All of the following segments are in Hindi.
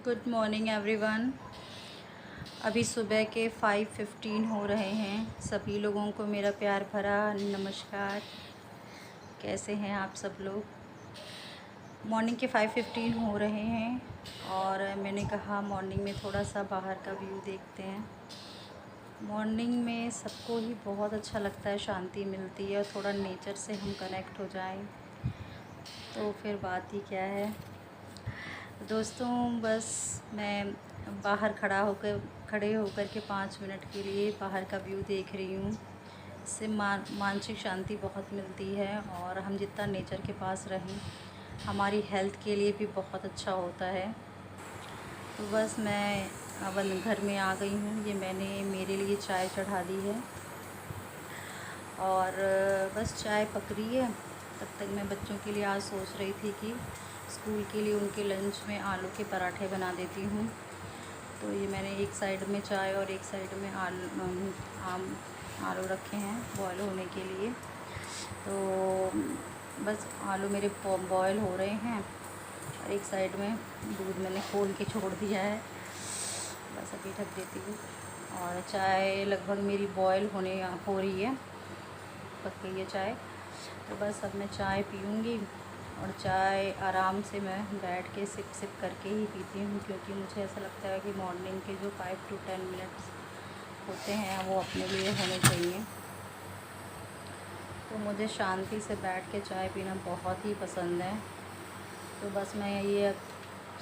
Good morning everyone. अभी सुबह के 5:15 हो रहे हैं। सभी लोगों को मेरा प्यार भरा नमस्कार। कैसे हैं आप सब लोग? मॉर्निंग के 5:15 हो रहे हैं और मैंने कहा मॉर्निंग में थोड़ा सा बाहर का व्यू देखते हैं। मॉर्निंग में सबको ही बहुत अच्छा लगता है, शांति मिलती है और थोड़ा नेचर से हम कनेक्ट हो जाएं तो फिर बात ही क्या है। दोस्तों, बस मैं बाहर खड़े होकर के 5 मिनट के लिए बाहर का व्यू देख रही हूँ। इससे मानसिक शांति बहुत मिलती है और हम जितना नेचर के पास रहें हमारी हेल्थ के लिए भी बहुत अच्छा होता है। तो बस मैं अब घर में आ गई हूँ। ये मैंने मेरे लिए चाय चढ़ा दी है और बस चाय पक रही है। तब तक मैं बच्चों के लिए आज सोच रही थी कि स्कूल के लिए उनके लंच में आलू के पराठे बना देती हूँ। तो ये मैंने एक साइड में चाय और एक साइड में आलू रखे हैं बॉयल होने के लिए। तो बस आलू मेरे बॉयल हो रहे हैं और एक साइड में दूध मैंने खोल के छोड़ दिया है। बस अभी ढक देती हूँ और चाय लगभग मेरी बॉयल हो रही है, पक गई है चाय। तो बस अब मैं चाय पीऊँगी और चाय आराम से मैं बैठ के सिप सिप करके ही पीती हूँ, क्योंकि मुझे ऐसा लगता है कि मॉर्निंग के जो 5 to 10 मिनट्स होते हैं वो अपने लिए होने चाहिए। तो मुझे शांति से बैठ के चाय पीना बहुत ही पसंद है। तो बस मैं ये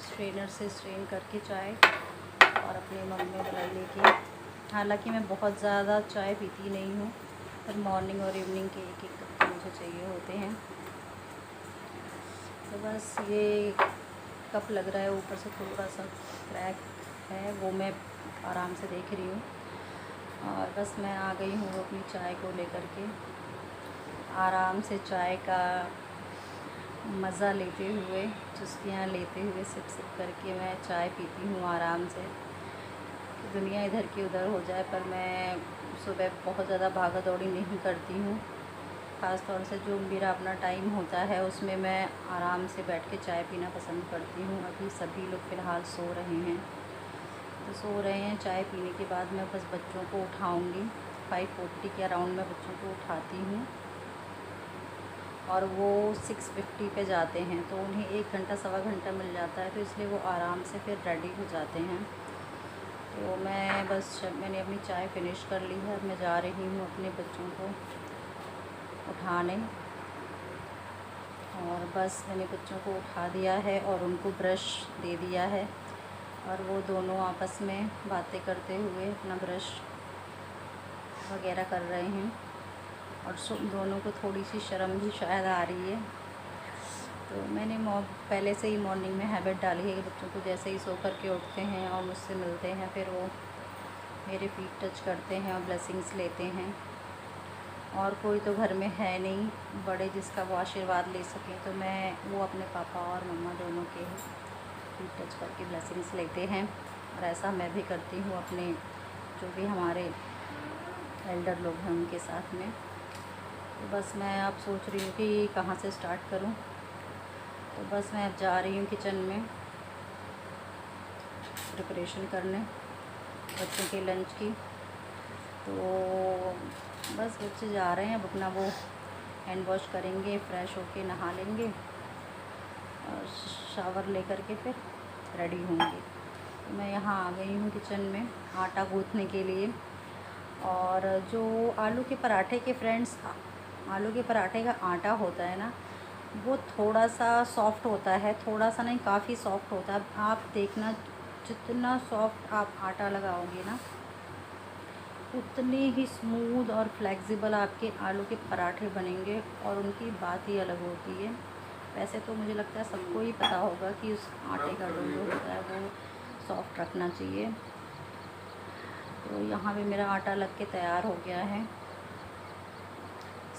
स्ट्रेनर से स्ट्रेन करके चाय और अपने मग में डाल लेके, हालांकि मैं बहुत ज़्यादा चाय पीती नहीं हूँ, पर मॉर्निंग और इवनिंग के एक एक कप तो मुझे चाहिए होते हैं। तो बस ये कप लग रहा है ऊपर से थोड़ा सा क्रैक है, वो मैं आराम से देख रही हूँ। और बस मैं आ गई हूँ अपनी चाय को लेकर के, आराम से चाय का मज़ा लेते हुए, चुस्कियाँ लेते हुए, सिप सिप करके मैं चाय पीती हूँ आराम से। दुनिया इधर की उधर हो जाए पर मैं सुबह बहुत ज़्यादा भागा दौड़ी नहीं करती हूँ। ख़ास तौर से जो मेरा अपना टाइम होता है उसमें मैं आराम से बैठ के चाय पीना पसंद करती हूँ। अभी सभी लोग फ़िलहाल सो रहे हैं, तो सो रहे हैं। चाय पीने के बाद मैं बस बच्चों को उठाऊँगी। 5:40 के अराउंड मैं बच्चों को उठाती हूँ और वो 6:50 पे जाते हैं, तो उन्हें 1 घंटा सवा घंटा मिल जाता है, तो इसलिए वो आराम से फिर रेडी हो जाते हैं। तो मैं बस मैंने अपनी चाय फिनिश कर ली है। अब मैं जा रही हूँ अपने बच्चों को उठाने और बस मैंने बच्चों को उठा दिया है और उनको ब्रश दे दिया है और वो दोनों आपस में बातें करते हुए अपना ब्रश वगैरह कर रहे हैं और दोनों को थोड़ी सी शर्म भी शायद आ रही है। तो मैंने पहले से ही मॉर्निंग में हैबिट डाली है कि बच्चों को जैसे ही सो कर के उठते हैं और मुझसे मिलते हैं फिर वो मेरे फीट टच करते हैं और ब्लेसिंग्स लेते हैं। और कोई तो घर में है नहीं बड़े जिसका वो आशीर्वाद ले सकें, तो मैं वो अपने पापा और मम्मा दोनों के फीट टच करके ब्लेसिंग्स लेते हैं और ऐसा मैं भी करती हूँ अपने जो भी हमारे एल्डर लोग हैं उनके साथ में। तो बस मैं अब सोच रही हूँ कि कहाँ से स्टार्ट करूँ। तो बस मैं अब जा रही हूँ किचन में प्रिपरेशन करने बच्चों के लंच की। तो बस बच्चे जा रहे हैं, अब अपना वो हैंड वॉश करेंगे, फ्रेश होके नहा लेंगे और शावर लेकर के फिर रेडी होंगे। तो मैं यहाँ आ गई हूँ किचन में आटा गूँथने के लिए। और जो आलू के पराठे के फ्रेंड्स, आलू के पराठे का आटा होता है ना, वो थोड़ा सा सॉफ्ट होता है, थोड़ा सा नहीं काफ़ी सॉफ्ट होता है। आप देखना जितना सॉफ्ट आप आटा लगाओगे ना उतने ही स्मूथ और फ्लेक्सिबल आपके आलू के पराठे बनेंगे और उनकी बात ही अलग होती है। वैसे तो मुझे लगता है सबको ही पता होगा कि उस आटे का डो जो होता है वो सॉफ्ट रखना चाहिए। तो यहाँ पे मेरा आटा लग के तैयार हो गया है।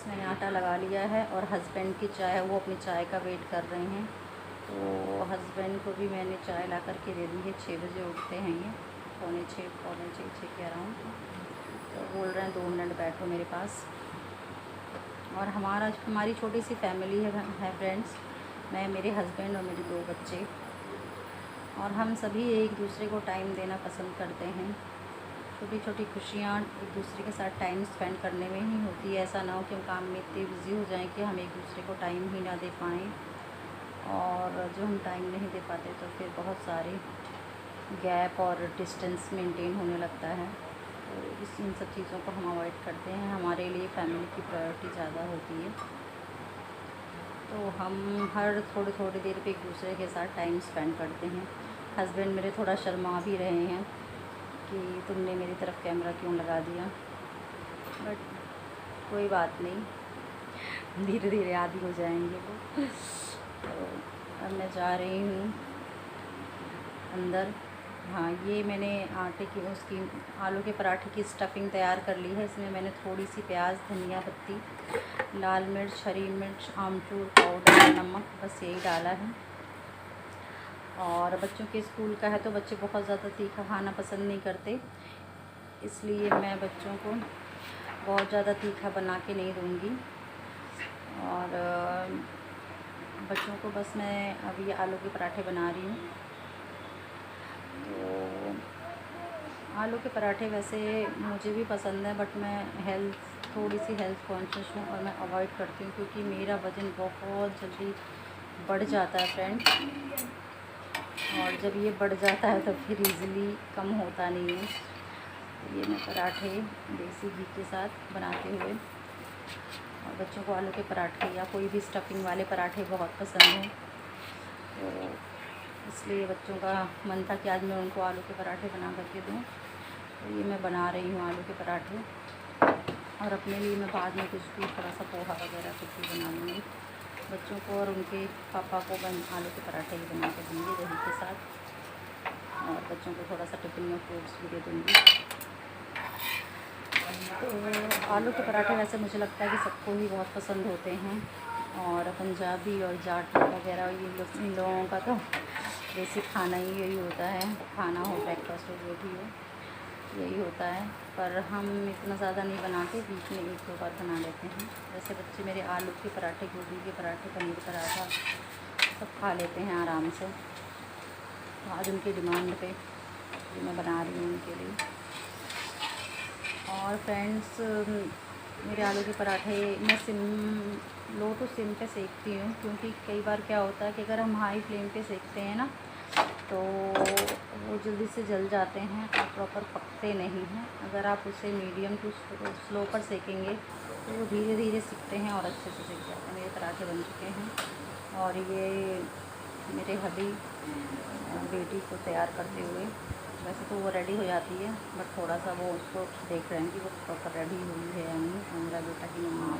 मैंने आटा लगा लिया है और हस्बैंड की चाय, वो अपनी चाय का वेट कर रहे हैं। तो हस्बैंड को भी मैंने चाय ला कर के दे दी है। 6 बजे उठते हैं ये, पौने छः के अराउंड। तो बोल रहे हैं 2 मिनट बैठो मेरे पास। और हमारी छोटी सी फैमिली है फ्रेंड्स। मैं, मेरे हस्बैंड और मेरे 2 बच्चे और हम सभी एक दूसरे को टाइम देना पसंद करते हैं। छोटी छोटी खुशियाँ एक दूसरे के साथ टाइम स्पेंड करने में ही होती है। ऐसा ना हो कि हम काम में इतने बिज़ी हो जाएं कि हम एक दूसरे को टाइम ही ना दे पाएँ, और जो हम टाइम नहीं दे पाते तो फिर बहुत सारे गैप और डिस्टेंस मेंटेन होने लगता है। तो इन सब चीज़ों को हम अवॉइड करते हैं। हमारे लिए फैमिली की प्रायोरिटी ज़्यादा होती है, तो हम हर थोड़ी थोड़ी देर पे एक दूसरे के साथ टाइम स्पेंड करते हैं। हस्बैंड मेरे थोड़ा शर्मा भी रहे हैं कि तुमने मेरी तरफ कैमरा क्यों लगा दिया, बट कोई बात नहीं, धीरे धीरे आदी हो जाएंगे वो। तो अब मैं जा रही हूँ अंदर। हाँ, ये मैंने आटे की उसकी आलू के पराठे की स्टफिंग तैयार कर ली है। इसमें मैंने थोड़ी सी प्याज, धनिया पत्ती, लाल मिर्च, हरी मिर्च, आमचूर पाउडर, नमक, बस यही डाला है। और बच्चों के स्कूल का है तो बच्चे बहुत ज़्यादा तीखा खाना पसंद नहीं करते, इसलिए मैं बच्चों को बहुत ज़्यादा तीखा बना के नहीं दूँगी। और बच्चों को बस मैं अभी आलू के पराठे बना रही हूँ। तो आलू के पराठे वैसे मुझे भी पसंद है, बट मैं थोड़ी सी हेल्थ कॉन्शियस हूँ और मैं अवॉइड करती हूँ, क्योंकि मेरा वज़न बहुत जल्दी बढ़ जाता है फ्रेंड। और जब ये बढ़ जाता है तो फिर इजीली कम होता नहीं है। ये मैं पराठे देसी घी के साथ बनाते हुए, और बच्चों को आलू के पराठे या कोई भी स्टफिंग वाले पराठे बहुत पसंद हैं, तो इसलिए बच्चों का मन था कि आज मैं उनको आलू के पराठे बना करके दूँ। तो ये मैं बना रही हूँ आलू के पराठे, और अपने लिए मैं बाद में कुछ भी थोड़ा सा पोहा वगैरह कुछ भी बना लूँगी। बच्चों को और उनके पापा को आलू के पराठे ही बना के दूँगी दही के साथ, और बच्चों को थोड़ा सा टिफ़िन में फ्रूट्स भी दे दूँगी। तो आलू के पराठे वैसे मुझे लगता है कि सबको ही बहुत पसंद होते हैं, और पंजाबी और जाट वगैरह इन लोगों का तो बेसिक खाना ही यही होता है। खाना हो, ब्रेकफास्ट हो, जो भी हो, यही होता है। पर हम इतना ज़्यादा नहीं बनाते, बीच में एक दो बार बना लेते हैं। जैसे बच्चे मेरे आलू के पराठे, गोभी के पराठे, पनीर पराठा सब खा लेते हैं आराम से। तो आज उनकी डिमांड पे ये मैं बना रही हूँ उनके लिए। और फ्रेंड्स, मेरे आलू के पराठे मैं लो टू सिम पे सेकती हूँ, क्योंकि कई बार क्या होता है कि अगर हम हाई फ्लेम पे सेकते हैं ना, तो वो जल्दी से जल जाते हैं और प्रॉपर पकते नहीं हैं। अगर आप उसे मीडियम टू स्लो पर सेकेंगे तो वो धीरे धीरे सिकते हैं और अच्छे से सिक जाते हैं। मेरे पराठे बन चुके हैं, और ये मेरे हबी बेटी को तैयार करते हुए, वैसे तो वो रेडी हो जाती है, बट थोड़ा सा वो उसको देख रहे हैं कि वो प्रॉपर रेडी हुई है या नहीं। और मेरा बेटा की मम्मा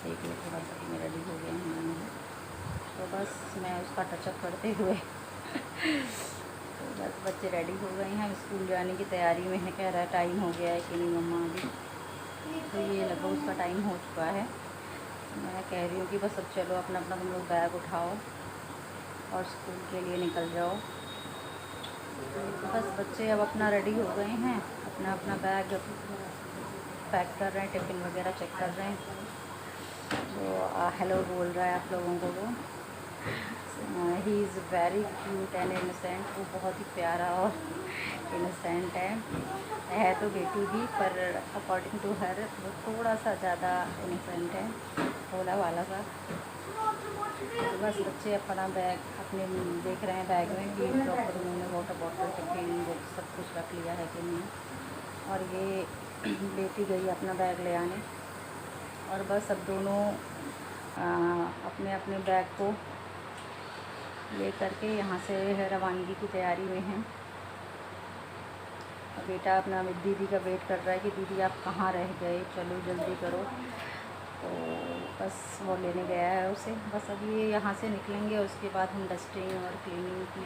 देख लो थोड़ा सा कि मैं रेडी हो गया हूँ या नहीं। तो बस मैं उसका टचअप करते हुए तो बस बच्चे रेडी हो गए हैं, स्कूल जाने की तैयारी में है। कह रहा है टाइम हो गया है कि नहीं मम्मा अभी। तो ये लगभग उसका टाइम हो चुका है। मैं कह रही हूँ कि बस अब चलो अपना अपना तुम लोग बैग उठाओ और स्कूल के लिए निकल जाओ। बस बच्चे अब अपना रेडी हो गए हैं, अपना अपना बैग पैक कर रहे हैं, टिफ़िन वगैरह चेक कर रहे हैं। तो हेलो बोल रहा है आप लोगों को वो। He is very cute and innocent. वो बहुत ही प्यारा और इनोसेंट है तो बेटी भी, पर अकॉर्डिंग टू हर वो थोड़ा सा ज़्यादा इनोसेंट है, भोला वाला सा। तो बस बच्चे अपना बैग अपने देख रहे हैं बैग में कि प्रॉपर उन्होंने वाटर बॉटल, टिफिन, बुक्स सब कुछ रख लिया है कि नहीं। और ये बेटी गई अपना बैग ले आने, और बस अब दोनों अपने अपने बैग को ले करके यहाँ से रवानगी की तैयारी में हैं। बेटा अपना दीदी का वेट कर रहा है कि दीदी आप कहाँ रह गए, चलो जल्दी करो। तो बस वो लेने गया है उसे। बस अब ये यहाँ से निकलेंगे, उसके बाद हम डस्टिंग और क्लीनिंग की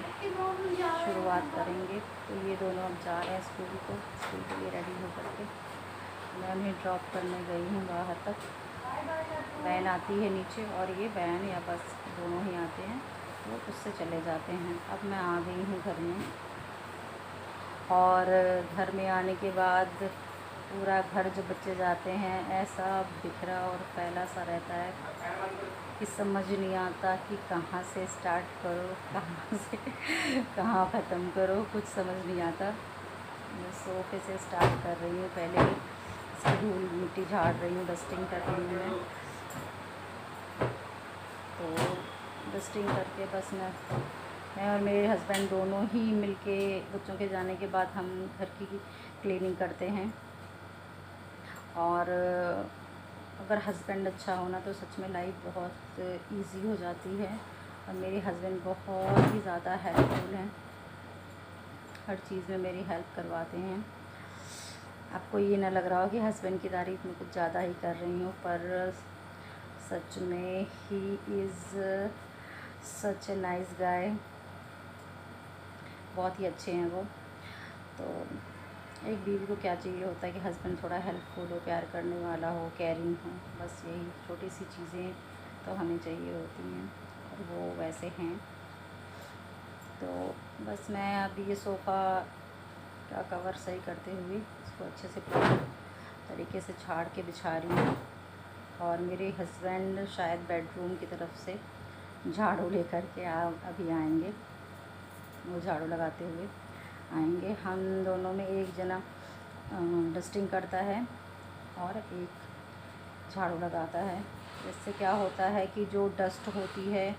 शुरुआत करेंगे। तो ये दोनों अब जा रहे हैं स्कूल के लिए रेडी हो करके। मैं उन्हें ड्रॉप करने गई हूँ बाहर तक। वैन आती है नीचे, और ये वैन या बस दोनों ही आते हैं, वो उससे चले जाते हैं। अब मैं आ गई हूँ घर में, और घर में आने के बाद पूरा घर जब बच्चे जाते हैं ऐसा बिखरा और फैला सा रहता है कि समझ नहीं आता कि कहाँ से स्टार्ट करो, कहाँ से कहाँ ख़त्म करो, कुछ समझ नहीं आता। मैं सोफ़े से स्टार्ट कर रही हूँ, पहले इसकी धूल मिट्टी झाड़ रही हूँ, डस्टिंग कर रही हूँ मैं। तो डस्टिंग करके बस मैं और मेरे हस्बैंड दोनों ही मिलके बच्चों के जाने के बाद हम घर की क्लीनिंग करते हैं। और अगर हस्बैंड अच्छा होना तो सच में लाइफ बहुत इजी हो जाती है। और मेरे हस्बैंड बहुत ही ज़्यादा हेल्पफुल हैं, हर चीज़ में मेरी हेल्प करवाते हैं। आपको ये ना लग रहा हो कि हस्बैंड की तारीफ़ में कुछ ज़्यादा ही कर रही हूँ, पर सच में he is such a nice guy, बहुत ही अच्छे हैं वो। तो एक बीवी को क्या चाहिए होता है कि हस्बैंड थोड़ा हेल्पफुल हो, प्यार करने वाला हो, केयरिंग हो, बस यही छोटी सी चीज़ें तो हमें चाहिए होती हैं और वो वैसे हैं। तो बस मैं अभी ये सोफ़ा का कवर सही करते हुए इसको अच्छे से पूरी तरीके से झाड़ के बिछा रही हूँ। और मेरे हस्बैंड शायद बेडरूम की तरफ से झाड़ू लेकर के अभी आएंगे, वो झाड़ू लगाते हुए आएंगे। हम दोनों में एक जना डस्टिंग करता है और एक झाड़ू लगाता है। इससे क्या होता है कि जो डस्ट होती है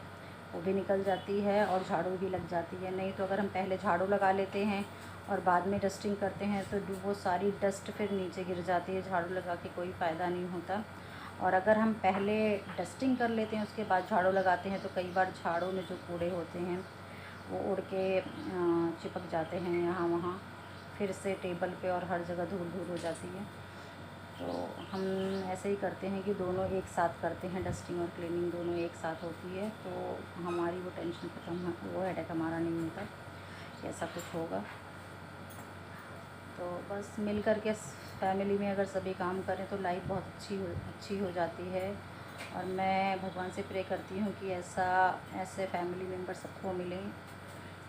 वो भी निकल जाती है और झाड़ू भी लग जाती है। नहीं तो अगर हम पहले झाड़ू लगा लेते हैं और बाद में डस्टिंग करते हैं तो वो सारी डस्ट फिर नीचे गिर जाती है, झाड़ू लगा के कोई फ़ायदा नहीं होता। और अगर हम पहले डस्टिंग कर लेते हैं उसके बाद झाड़ू लगाते हैं तो कई बार झाड़ू में जो कूड़े होते हैं वो उड़ के चिपक जाते हैं यहाँ वहाँ, फिर से टेबल पे और हर जगह धूल धूल हो जाती है। तो हम ऐसे ही करते हैं कि दोनों एक साथ करते हैं, डस्टिंग और क्लीनिंग दोनों एक साथ होती है, तो हमारी वो टेंशन ख़त्म, वो हेडेक हमारा नहीं होता कि ऐसा कुछ होगा। तो बस मिल कर के फैमिली में अगर सभी काम करें तो लाइफ बहुत अच्छी हो जाती है। और मैं भगवान से प्रे करती हूँ कि ऐसे फैमिली मेम्बर सबको मिलें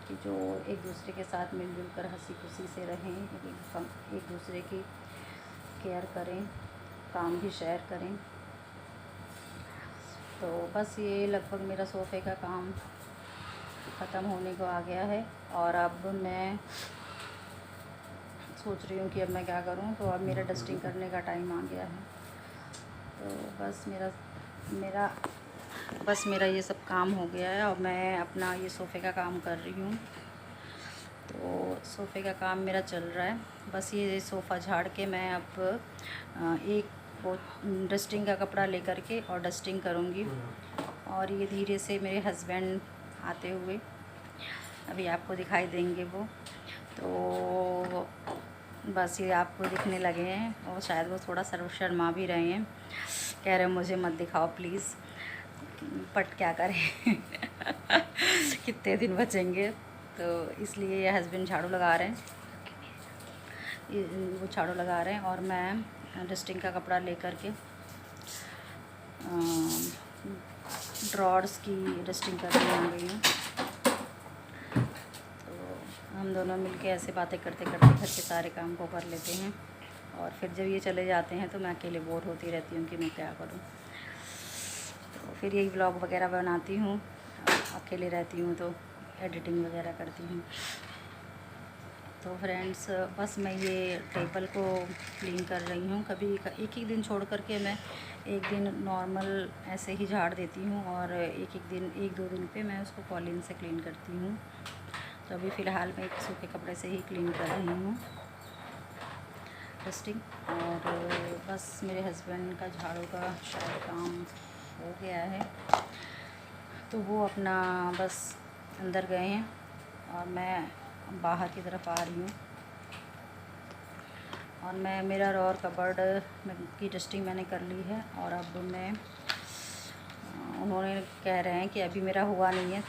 कि जो एक दूसरे के साथ मिलजुल कर हंसी खुशी से रहें, एक दूसरे की केयर करें, काम भी शेयर करें। तो बस ये लगभग मेरा सोफ़े का काम ख़त्म होने को आ गया है और अब मैं सोच रही हूँ कि अब मैं क्या करूँ। तो अब मेरा डस्टिंग करने का टाइम आ गया है। तो बस मेरा ये सब काम हो गया है और मैं अपना ये सोफ़े का काम कर रही हूँ। तो सोफ़े का काम मेरा चल रहा है। बस ये सोफ़ा झाड़ के मैं अब एक वो डस्टिंग का कपड़ा लेकर के और डस्टिंग करूँगी। और ये धीरे से मेरे हस्बैंड आते हुए अभी आपको दिखाई देंगे वो। तो बस ये आपको दिखने लगे हैं और शायद वो थोड़ा शर्मा भी रहे हैं, कह रहे हैं मुझे मत दिखाओ प्लीज़, बट क्या करें कितने दिन बचेंगे। तो इसलिए ये हस्बैंड झाड़ू लगा रहे हैं, वो झाड़ू लगा रहे हैं और मैं डस्टिंग का कपड़ा लेकर के ड्रॉर्स की डस्टिंग करने आ गई हूँ। तो हम दोनों मिलके ऐसे बातें करते करते घर के सारे काम को कर लेते हैं और फिर जब ये चले जाते हैं तो मैं अकेले बोर होती रहती हूँ कि मैं क्या करूँ। तो फिर यही व्लॉग वगैरह बनाती हूँ, अकेले रहती हूँ तो एडिटिंग वगैरह करती हूँ। तो फ्रेंड्स बस मैं ये टेबल को क्लीन कर रही हूँ। कभी एक एक दिन छोड़ कर के मैं एक दिन नॉर्मल ऐसे ही झाड़ देती हूँ और एक दो दिन पे मैं उसको कॉलिन से क्लीन करती हूँ। तो अभी फ़िलहाल मैं एक सूखे कपड़े से ही क्लीन कर रही हूँ डस्टिंग। और बस मेरे हस्बैंड का झाड़ू का शायद काम हो गया है, तो वो अपना बस अंदर गए हैं और मैं बाहर की तरफ आ रही हूँ। और मैं मिरर और कबर्ड की डस्टिंग मैंने कर ली है और अब उन्होंने कह रहे हैं कि अभी मेरा हुआ नहीं है,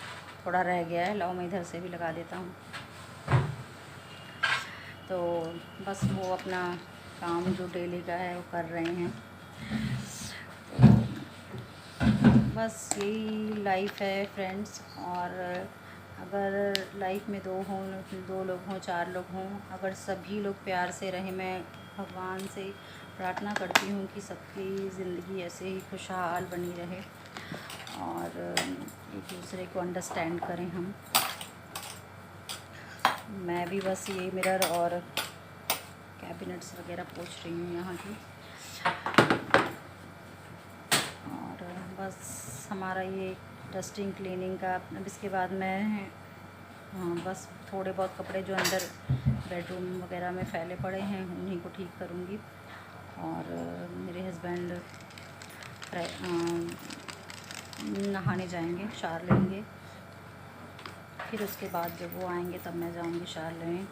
थोड़ा रह गया है, लाओ मैं इधर से भी लगा देता हूँ। तो बस वो अपना काम जो डेली का है वो कर रहे हैं। तो बस यही लाइफ है फ्रेंड्स। और अगर लाइफ में दो लोग हों, 4 लोग हों, अगर सभी लोग प्यार से रहें, मैं भगवान से प्रार्थना करती हूँ कि सबकी ज़िंदगी ऐसे ही खुशहाल बनी रहे और एक दूसरे को अंडरस्टैंड करें हम। मैं भी बस ये मिरर और कैबिनेट्स वगैरह पोंछ रही हूँ यहाँ की, और बस हमारा ये डस्टिंग क्लीनिंग का। अब इसके बाद मैं बस थोड़े बहुत कपड़े जो अंदर बेडरूम वगैरह में फैले पड़े हैं उन्हीं को ठीक करूँगी। और मेरे हस्बैंड नहाने जाएंगे, शावर लेंगे, फिर उसके बाद जब वो आएंगे तब मैं जाऊँगी शावर लेने।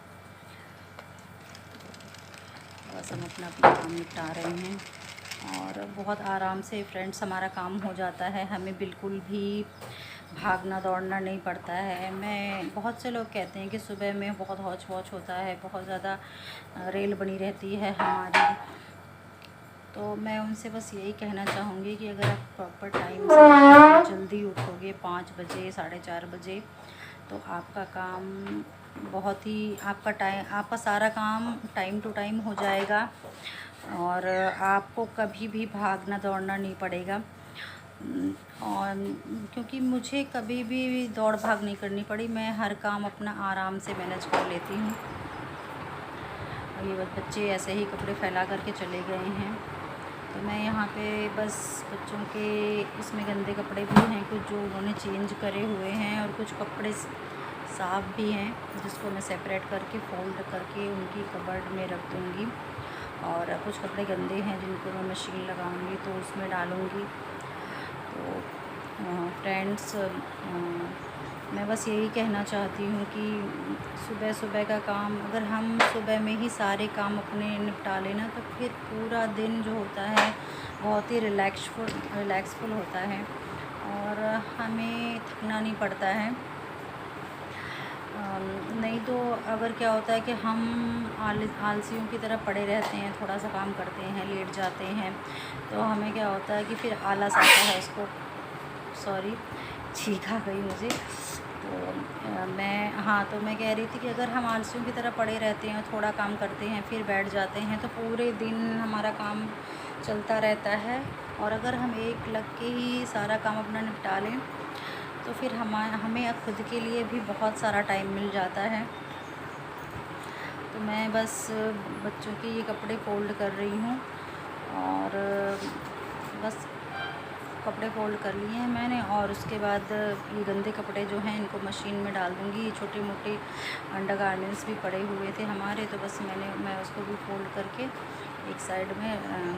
बस हम अपना काम निपटा रहे हैं और बहुत आराम से फ्रेंड्स हमारा काम हो जाता है। हमें बिल्कुल भी भागना दौड़ना नहीं पड़ता है। बहुत से लोग कहते हैं कि सुबह में बहुत हौच पौच होता है, बहुत ज़्यादा रेल बनी रहती है हमारी। तो मैं उनसे बस यही कहना चाहूँगी कि अगर आप प्रॉपर टाइम से जल्दी उठोगे 5 बजे 4:30 बजे, तो आपका काम बहुत ही आपका सारा काम टाइम टू टाइम हो जाएगा और आपको कभी भी भागना दौड़ना नहीं पड़ेगा। और क्योंकि मुझे कभी भी दौड़ भाग नहीं करनी पड़ी, मैं हर काम अपना आराम से मैनेज कर लेती हूँ। और ये बच्चे ऐसे ही कपड़े फैला करके चले गए हैं, तो मैं यहाँ पे बस बच्चों के इसमें गंदे कपड़े भी हैं कुछ जो उन्होंने चेंज करे हुए हैं, और कुछ कपड़े साफ़ भी हैं जिसको मैं सेपरेट करके फोल्ड करके उनकी कबर्ड में रख दूँगी। और कुछ कपड़े गंदे हैं जिनको मैं मशीन लगाऊँगी तो उसमें डालूँगी। तो फ्रेंड्स, मैं बस यही कहना चाहती हूँ कि सुबह सुबह का काम अगर हम सुबह में ही सारे काम अपने निपटा लेना तो फिर पूरा दिन जो होता है बहुत ही रिलैक्सफुल होता है और हमें थकना नहीं पड़ता है। नहीं तो अगर क्या होता है कि हम आलसियों की तरह पड़े रहते हैं, थोड़ा सा काम करते हैं, लेट जाते हैं, तो हमें क्या होता है कि फिर आलस आता है। उसको छींक आ गई मुझे। तो मैं कह रही थी कि अगर हम आलसियों की तरह पड़े रहते हैं, थोड़ा काम करते हैं, फिर बैठ जाते हैं, तो पूरे दिन हमारा काम चलता रहता है। और अगर हम एक लग के ही सारा काम अपना निपटा लें तो फिर हमें खुद के लिए भी बहुत सारा टाइम मिल जाता है। तो मैं बस बच्चों के ये कपड़े फोल्ड कर रही हूँ और बस कपड़े फोल्ड कर लिए हैं मैंने, और उसके बाद ये गंदे कपड़े जो हैं इनको मशीन में डाल दूँगी। ये छोटे मोटे अंडरगारमेंट्स भी पड़े हुए थे हमारे, तो बस मैं उसको भी फोल्ड करके एक साइड में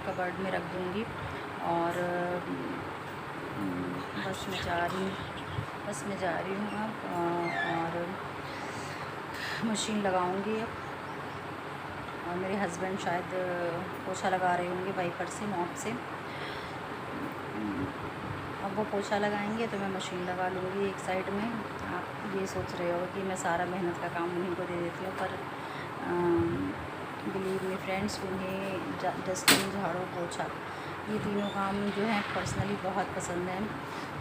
कबर्ड में रख दूँगी। और बस मैं जा रही हूँ अब और मशीन लगाऊँगी अब। और मेरे हस्बैंड शायद पोछा लगा रहे होंगे वाइपर से, मॉप से। अब वो पोछा लगाएंगे तो मैं मशीन लगा लूँगी एक साइड में। आप ये सोच रहे हो कि मैं सारा मेहनत का काम उन्हीं को दे देती हूँ, पर बिलीव मी फ्रेंड्स, उन्हें डस्टिंग, झाड़ू, पोछा ये तीनों काम जो हैं पर्सनली बहुत पसंद हैं।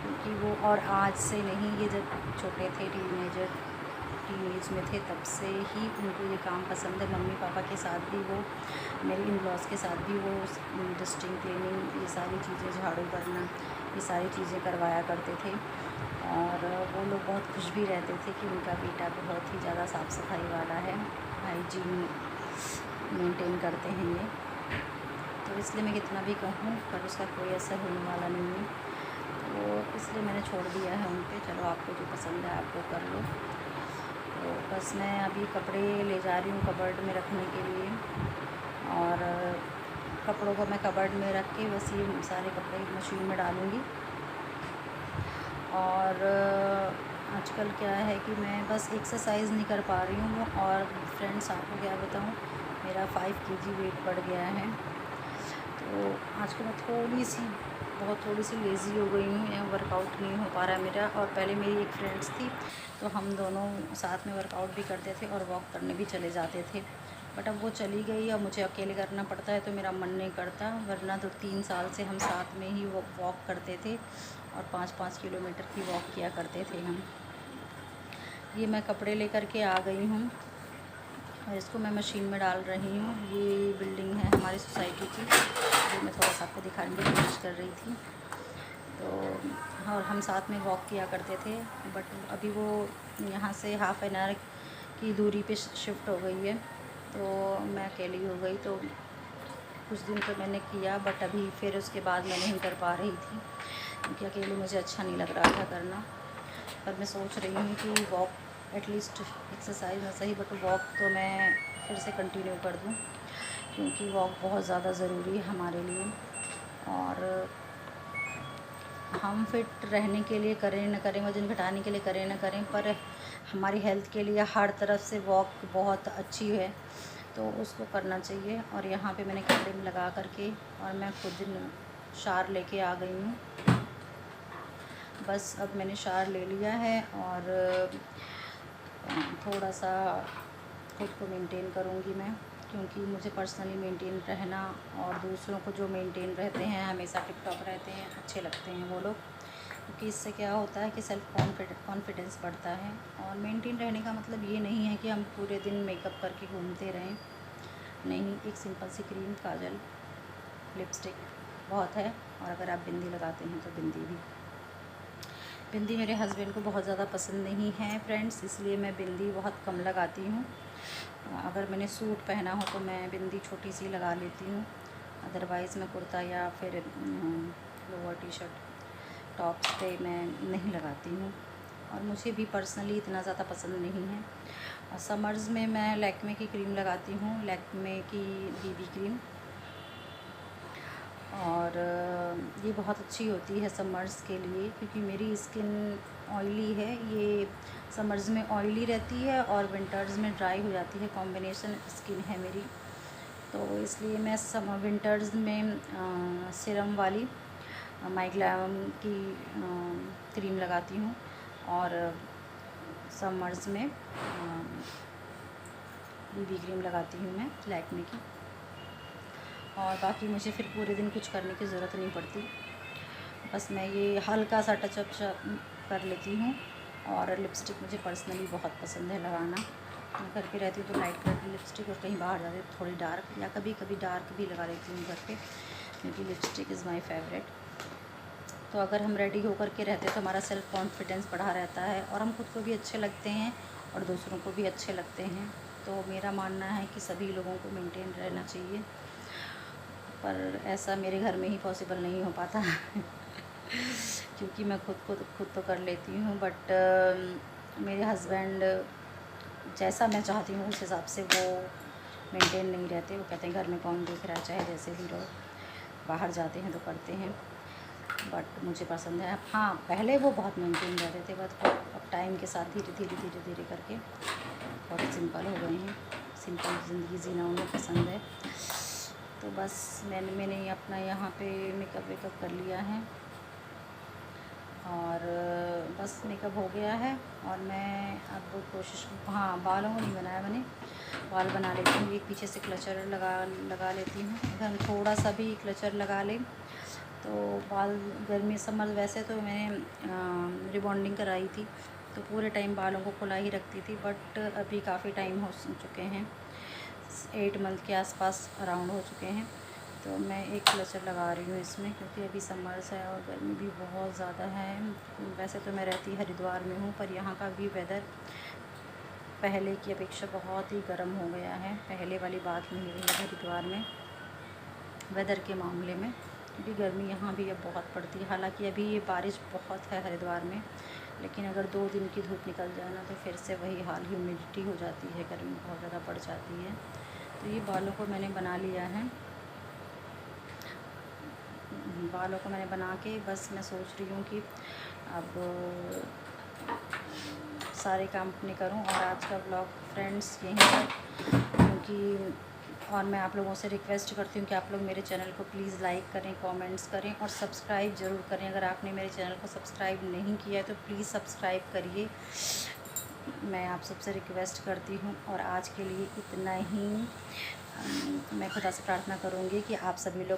क्योंकि वो, और आज से नहीं, ये जब छोटे थे टीनेज में थे तब से ही उनको ये काम पसंद है। मम्मी पापा के साथ भी वो, मेरे इन-लॉज़ के साथ भी वो डस्टिंग, क्लीनिंग, ये सारी चीज़ें, झाड़ू करना, ये सारी चीज़ें करवाया करते थे। और वो लोग बहुत खुश भी रहते थे कि उनका बेटा बहुत ही ज़्यादा साफ़ सफाई वाला है, हाइजीन मेंटेन करते हैं ये। तो इसलिए मैं कितना भी कहूँ पर उसका कोई असर होने वाला नहीं है, तो इसलिए मैंने छोड़ दिया है उन पे। चलो आपको जो पसंद है आप वो कर लो। तो बस मैं अभी कपड़े ले जा रही हूँ कबर्ड में रखने के लिए, और कपड़ों को मैं कबर्ड में रख के बस ये सारे कपड़े मशीन में डालूँगी। और आजकल क्या है कि मैं बस एक्सरसाइज़ नहीं कर पा रही हूँ। और फ्रेंड्स, आपको क्या बताऊँ, मेरा 5 kg वेट बढ़ गया है। तो आजकल मैं थोड़ी सी लेज़ी हो गई हूँ, या वर्कआउट नहीं हो पा रहा है मेरा। और पहले मेरी एक फ्रेंड्स थी तो हम दोनों साथ में वर्कआउट भी करते थे और वॉक करने भी चले जाते थे, बट अब वो चली गई, अब मुझे अकेले करना पड़ता है तो मेरा मन नहीं करता। वरना तो 3 साल से हम साथ में ही वॉक करते थे और 5-5 किलोमीटर की वॉक किया करते थे हम। ये मैं कपड़े लेकर के आ गई हूँ और इसको मैं मशीन में डाल रही हूँ। ये बिल्डिंग है हमारी सोसाइटी की, जो मैं थोड़ा सा आपको दिखाने की कोशिश कर रही थी। तो और हम साथ में वॉक किया करते थे, बट अभी वो यहाँ से हाफ़ एन आवर की दूरी पे शिफ्ट हो गई है, तो मैं अकेली हो गई। तो कुछ दिन तो मैंने किया, बट अभी फिर उसके बाद मैं नहीं कर पा रही थी, क्योंकि अकेले मुझे अच्छा नहीं लग रहा था करना। पर मैं सोच रही हूँ कि वॉक एटलीस्ट एक्सरसाइज ना सही, बट वॉक तो मैं फिर से कंटिन्यू कर दूँ, क्योंकि वॉक बहुत ज़्यादा ज़रूरी है हमारे लिए। और हम फिट रहने के लिए करें न करें, वज़न घटाने के लिए करें न करें, पर हमारी हेल्थ के लिए हर तरफ से वॉक बहुत अच्छी है, तो उसको करना चाहिए। और यहाँ पे मैंने कपड़े में लगा करके और मैं खुद शावर लेके आ गई हूँ। बस अब मैंने शावर ले लिया है और थोड़ा सा खुद को मेंटेन करूँगी मैं, क्योंकि मुझे पर्सनली मेंटेन रहना और दूसरों को जो मेंटेन रहते हैं, हमेशा टिप टॉप रहते हैं, अच्छे लगते हैं वो लोग, क्योंकि इससे क्या होता है कि सेल्फ़ कॉन्फिडेंस बढ़ता है। और मेंटेन रहने का मतलब ये नहीं है कि हम पूरे दिन मेकअप करके घूमते रहें, नहीं, एक सिंपल सी क्रीम, काजल, लिपस्टिक बहुत है। और अगर आप बिंदी लगाते हैं तो बिंदी भी। बिंदी मेरे हस्बैंड को बहुत ज़्यादा पसंद नहीं है फ्रेंड्स, इसलिए मैं बिंदी बहुत कम लगाती हूँ। अगर मैंने सूट पहना हो तो मैं बिंदी छोटी सी लगा लेती हूँ, अदरवाइज़ मैं कुर्ता या फिर लोअर टी शर्ट टॉप्स पे मैं नहीं लगाती हूँ। और मुझे भी पर्सनली इतना ज़्यादा पसंद नहीं है। और समर्स में मैं लैक्मे की क्रीम लगाती हूँ, लैक्मे की बीबी क्रीम, और ये बहुत अच्छी होती है समर्स के लिए, क्योंकि मेरी स्किन ऑयली है। ये समर्स में ऑयली रहती है और विंटर्स में ड्राई हो जाती है, कॉम्बिनेशन स्किन है मेरी। तो इसलिए मैं विंटर्स में सीरम वाली माइग्लैम की क्रीम लगाती हूँ, और समर्स में बीबी क्रीम लगाती हूँ मैं लैक्मे की। और बाकी मुझे फिर पूरे दिन कुछ करने की ज़रूरत नहीं पड़ती, बस मैं ये हल्का सा टचअप कर लेती हूँ। और लिपस्टिक मुझे पर्सनली बहुत पसंद है लगाना। मैं घर पे रहती हूँ तो लाइट कलर की लिपस्टिक, और कहीं बाहर जाती हूँ थोड़ी डार्क, या कभी कभी डार्क भी लगा लेती हूँ घर पे, क्योंकि लिपस्टिक इज़ माय फेवरेट। तो अगर हम रेडी होकर के रहते हैं तो हमारा सेल्फ़ कॉन्फिडेंस बढ़ा रहता है, और हम खुद को भी अच्छे लगते हैं और दूसरों को भी अच्छे लगते हैं। तो मेरा मानना है कि सभी लोगों को मेंटेन रहना चाहिए, पर ऐसा मेरे घर में ही पॉसिबल नहीं हो पाता क्योंकि मैं खुद तो कर लेती हूँ, बट मेरे हस्बैंड जैसा मैं चाहती हूँ उस हिसाब से वो मेंटेन नहीं रहते। वो कहते हैं घर में कौन देख रहा है, चाहे जैसे भी रहो, बाहर जाते हैं तो करते हैं, बट मुझे पसंद है। हाँ, पहले वो बहुत मेंटेन रहते थे, बट अब टाइम के साथ धीरे धीरे करके बहुत सिंपल हो गए हैं। सिंपल ज़िंदगी जीना उन्हें पसंद है। तो बस मैंने अपना यहाँ पे मेकअप वेकअप कर लिया है, और बस मेकअप हो गया है। और मैं अब कोशिश, हाँ, बालों को नहीं बनाया मैंने, बाल बना लेती हूँ। एक पीछे से क्लचर लगा लेती हूँ, अगर हम थोड़ा सा भी क्लचर लगा लें तो बाल, गर्मी समर वैसे तो मैंने रिबॉन्डिंग कराई थी, तो पूरे टाइम बालों को खुला ही रखती थी, बट अभी काफ़ी टाइम हो चुके हैं, 8 मंथ के आसपास अराउंड हो चुके हैं। तो मैं एक क्लचर लगा रही हूँ इसमें, क्योंकि अभी समर्स है और गर्मी भी बहुत ज़्यादा है। वैसे तो मैं रहती हरिद्वार में हूँ, पर यहाँ का भी वेदर पहले की अपेक्षा बहुत ही गर्म हो गया है। पहले वाली बात नहीं रही है हरिद्वार में वेदर के मामले में, क्योंकि गर्मी यहाँ भी अब बहुत पड़ती है। हालांकि अभी ये बारिश बहुत है हरिद्वार में, लेकिन अगर 2 दिन की धूप निकल जाए ना तो फिर से वही हाल, ह्यूमिडिटी हो जाती है, गर्मी बहुत ज़्यादा बढ़ जाती है। तो ये बालों को मैंने बना लिया है, बालों को मैंने बना के बस मैं सोच रही हूँ कि अब सारे काम अपने करूँ। और आज का ब्लॉग फ्रेंड्स यहीं तक, क्योंकि और मैं आप लोगों से रिक्वेस्ट करती हूँ कि आप लोग मेरे चैनल को प्लीज़ लाइक करें, कमेंट्स करें और सब्सक्राइब ज़रूर करें। अगर आपने मेरे चैनल को सब्सक्राइब नहीं किया है तो प्लीज़ सब्सक्राइब करिए, मैं आप सबसे रिक्वेस्ट करती हूँ। और आज के लिए इतना ही। मैं खुदा से प्रार्थना करूँगी कि आप सभी लोग